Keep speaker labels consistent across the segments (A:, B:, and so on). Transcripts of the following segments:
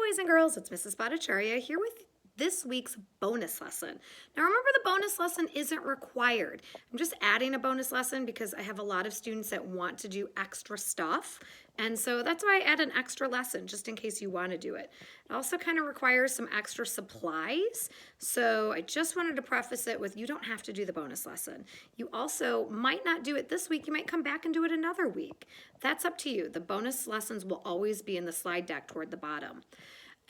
A: boys and girls, it's Mrs. Bhattacharya here with this week's bonus lesson. Now remember, the bonus lesson isn't required. I'm just adding a bonus lesson because I have a lot of students that want to do extra stuff, and so that's why I add an extra lesson just in case you want to do it. It also kind of requires some extra supplies, so I just wanted to preface it with you don't have to do the bonus lesson. You also might not do it this week, you might come back and do it another week. That's up to you. The bonus lessons will always be in the slide deck toward the bottom.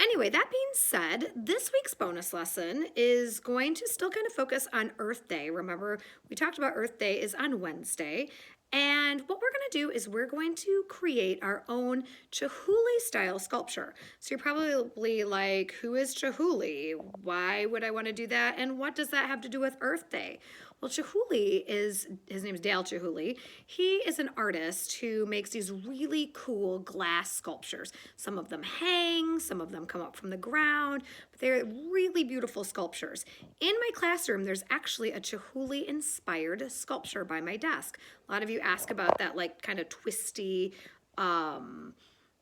A: Anyway, that being said, this week's bonus lesson is going to still kind of focus on Earth Day. Remember, we talked about Earth Day is on Wednesday. And what we're going to do is we're going to create our own Chihuly style sculpture. So you're probably like, who is Chihuly? Why would I want to do that? And what does that have to do with Earth Day? Well, Chihuly is, his name is Dale Chihuly. He is an artist who makes these really cool glass sculptures. Some of them hang, some of them come up from the ground, but they're really beautiful sculptures. In my classroom, there's actually a Chihuly inspired sculpture by my desk. A lot of you ask about that like kind of twisty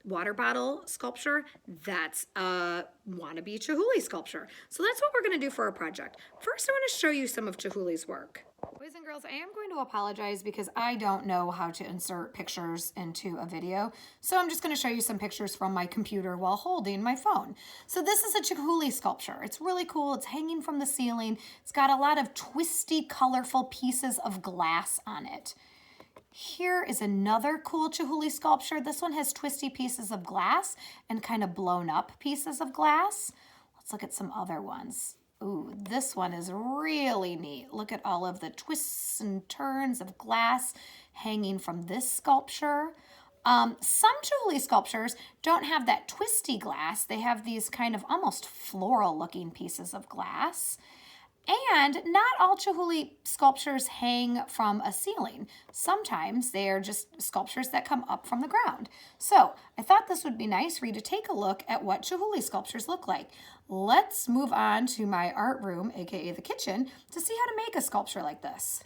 A: water bottle sculpture. That's a wannabe Chihuly sculpture. So that's what we're going to do for our project. First, I want to show you some of Chihuly's work. Boys and girls, I am going to apologize because I don't know how to insert pictures into a video. So I'm just going to show you some pictures from my computer while holding my phone. So this is a Chihuly sculpture. It's really cool. It's hanging from the ceiling. It's got a lot of twisty, colorful pieces of glass on it. Here is another cool Chihuly sculpture. This one has twisty pieces of glass and kind of blown up pieces of glass. Let's look at some other ones. Ooh, this one is really neat. Look at all of the twists and turns of glass hanging from this sculpture. Some Chihuly sculptures don't have that twisty glass. They have these kind of almost floral looking pieces of glass. And not all Chihuly sculptures hang from a ceiling. Sometimes they are just sculptures that come up from the ground. So I thought this would be nice for you to take a look at what Chihuly sculptures look like. Let's move on to my art room, aka the kitchen, to see how to make a sculpture like this.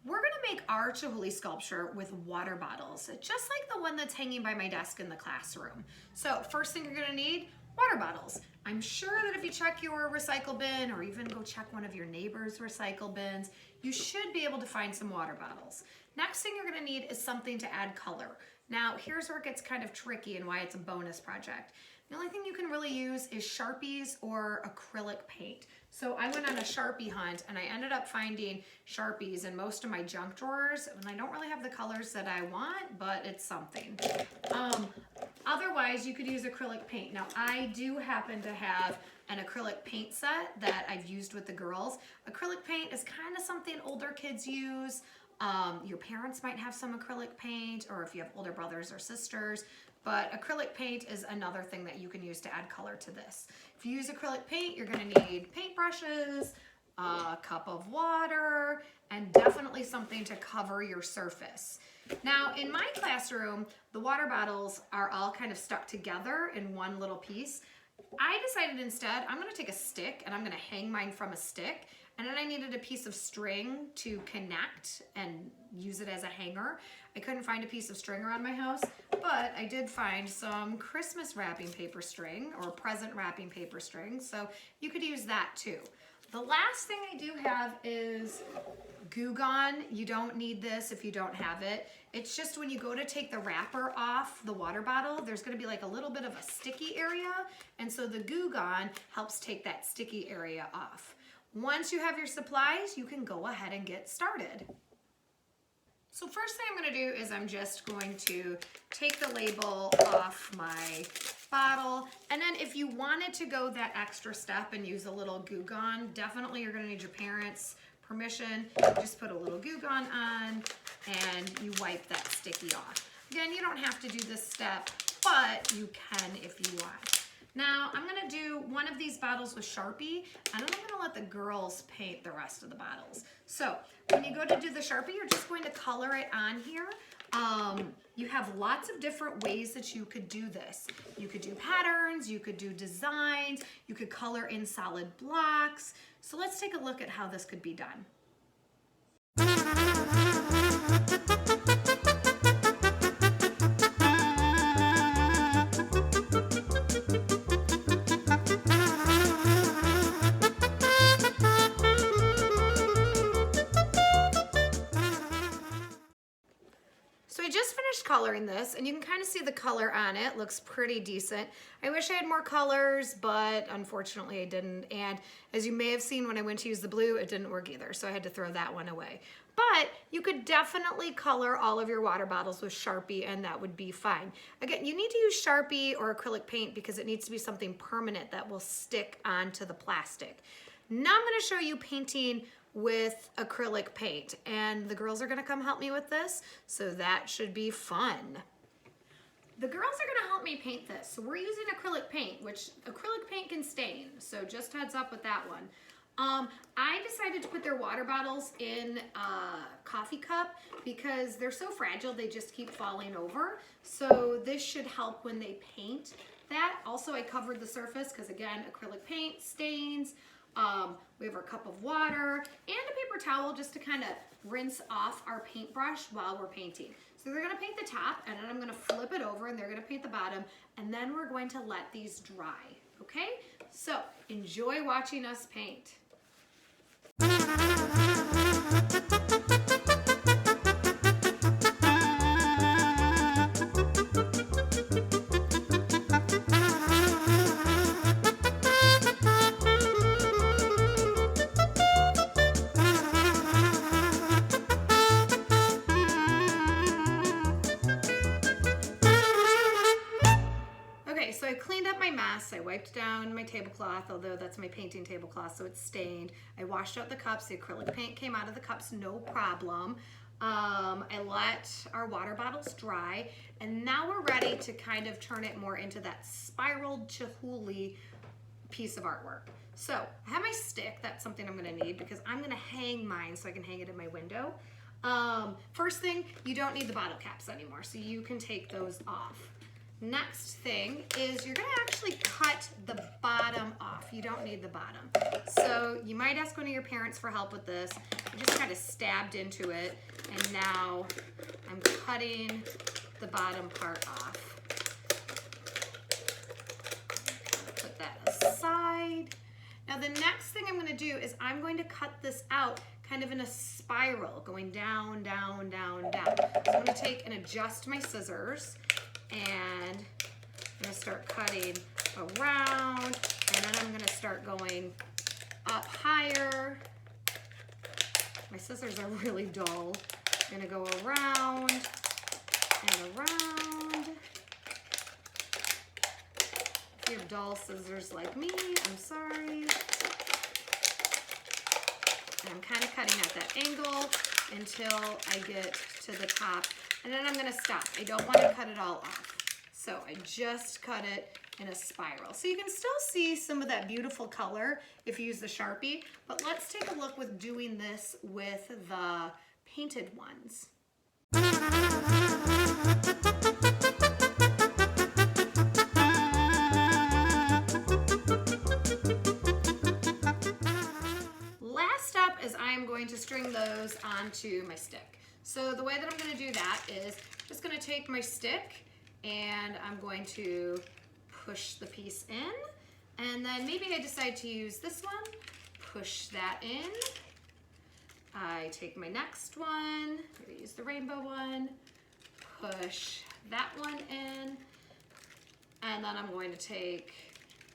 A: We're going to make our Chihuly sculpture with water bottles, just like the one that's hanging by my desk in the classroom. So first thing you're going to need, water bottles. I'm sure that if you check your recycle bin or even go check one of your neighbor's recycle bins, you should be able to find some water bottles. Next thing you're going to need is something to add color. Now, here's where it gets kind of tricky and why it's a bonus project. The only thing you can really use is Sharpies or acrylic paint. So I went on a Sharpie hunt and I ended up finding Sharpies in most of my junk drawers, and I don't really have the colors that I want, but it's something. Otherwise, you could use acrylic paint. Now, I do happen to have an acrylic paint set that I've used with the girls. Acrylic paint is kind of something older kids use. Your parents might have some acrylic paint, or if you have older brothers or sisters. But acrylic paint is another thing that you can use to add color to this. If you use acrylic paint, you're going to need paintbrushes, a cup of water, and definitely something to cover your surface. Now, in my classroom, the water bottles are all kind of stuck together in one little piece. I decided instead, I'm going to take a stick and I'm going to hang mine from a stick. And then I needed a piece of string to connect and use it as a hanger. I couldn't find a piece of string around my house, but I did find some Christmas wrapping paper string or present wrapping paper string, so you could use that too. The last thing I do have is Goo Gone. You don't need this if you don't have it. It's just when you go to take the wrapper off the water bottle, there's going to be like a little bit of a sticky area, and so the Goo Gone helps take that sticky area off. Once you have your supplies, you can go ahead and get started. So first thing I'm going to do is I'm just going to take the label off my bottle, and then if you wanted to go that extra step and use a little Goo Gone, definitely you're going to need your parents' permission. Just put a little Goo Gone on and you wipe that sticky off. Again, you don't have to do this step, but you can if you want. Now, I'm going to do one of these bottles with Sharpie, and then I'm going to let the girls paint the rest of the bottles. So, when you go to do the Sharpie, you're just going to color it on here. You have lots of different ways that you could do this. You could do patterns, you could do designs, you could color in solid blocks. So let's take a look at how this could be done. coloring this, and you can kind of see the color on it. Looks pretty decent. I wish I had more colors, but unfortunately I didn't. And as you may have seen when I went to use the blue, it didn't work either, so I had to throw that one away. But you could definitely color all of your water bottles with Sharpie, and that would be fine. Again, you need to use Sharpie or acrylic paint because it needs to be something permanent that will stick onto the plastic. Now I'm going to show you painting with acrylic paint, and the girls are going to come help me with this, so that should be fun. The girls are going to help me paint this. So we're using acrylic paint, which acrylic paint can stain, so just heads up with that one. I decided to put their water bottles in a coffee cup because they're so fragile, they just keep falling over. So this should help when they paint that. Also, I covered the surface because, again, acrylic paint stains. We have our cup of water and a paper towel just to kind of rinse off our paintbrush while we're painting. So they're going to paint the top, and then I'm going to flip it over, and they're going to paint the bottom, and then we're going to let these dry. Okay? So enjoy watching us paint. Okay, so I cleaned up my mess. I wiped down my tablecloth, although that's my painting tablecloth, so it's stained. I washed out the cups. The acrylic paint came out of the cups, no problem. I let our water bottles dry, and now we're ready to kind of turn it more into that spiraled Chihuly piece of artwork. So I have my stick. That's something I'm going to need because I'm going to hang mine so I can hang it in my window. First thing, you don't need the bottle caps anymore, so you can take those off. Next thing is you're gonna actually cut the bottom off. You don't need the bottom. So you might ask one of your parents for help with this. I just kind of stabbed into it, and now I'm cutting the bottom part off. Put that aside. Now the next thing I'm gonna do is I'm going to cut this out kind of in a spiral, going down, down, down, down. So I'm gonna take and adjust my scissors, and I'm gonna start cutting around, and then I'm gonna start going up higher. My scissors are really dull. I'm gonna go around and around. If you have dull scissors like me, I'm sorry. And I'm kind of cutting at that angle until I get to the top. And then I'm gonna stop. I don't wanna cut it all off. So I just cut it in a spiral. So you can still see some of that beautiful color if you use the Sharpie, but let's take a look with doing this with the painted ones. Last up is I'm going to string those onto my stick. So the way that I'm going to do that is I'm just going to take my stick and I'm going to push the piece in, and then maybe I decide to use this one, push that in. I take my next one, maybe use the rainbow one, push that one in, and then I'm going to take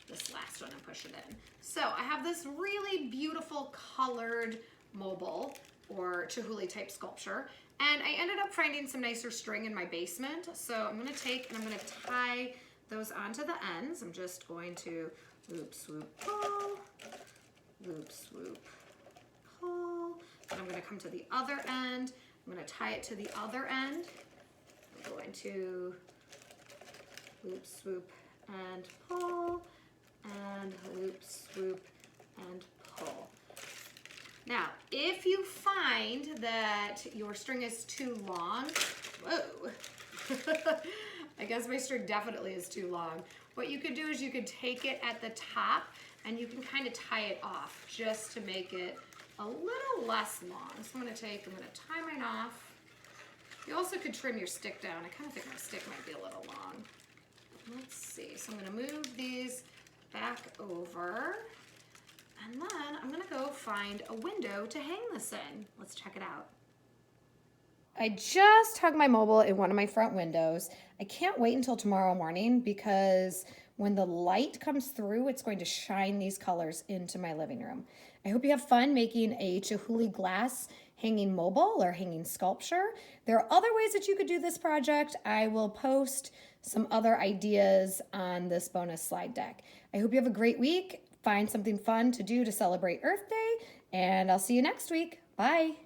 A: this last one and push it in. So I have this really beautiful colored mobile or Chihuly type sculpture, and I ended up finding some nicer string in my basement. So I'm gonna take and I'm gonna tie those onto the ends. I'm just going to loop, swoop, pull, loop, swoop, pull. And I'm gonna come to the other end. I'm gonna tie it to the other end. I'm going to loop, swoop, and pull, and loop, swoop, and pull. Now, if you find that your string is too long, whoa, I guess my string definitely is too long. What you could do is you could take it at the top and you can kind of tie it off just to make it a little less long. So I'm gonna tie mine off. You also could trim your stick down. I kind of think my stick might be a little long. Let's see, so I'm gonna move these back over. And then I'm gonna go find a window to hang this in. Let's check it out. I just hung my mobile in one of my front windows. I can't wait until tomorrow morning because when the light comes through, it's going to shine these colors into my living room. I hope you have fun making a Chihuly glass hanging mobile or hanging sculpture. There are other ways that you could do this project. I will post some other ideas on this bonus slide deck. I hope you have a great week. Find something fun to do to celebrate Earth Day, and I'll see you next week. Bye.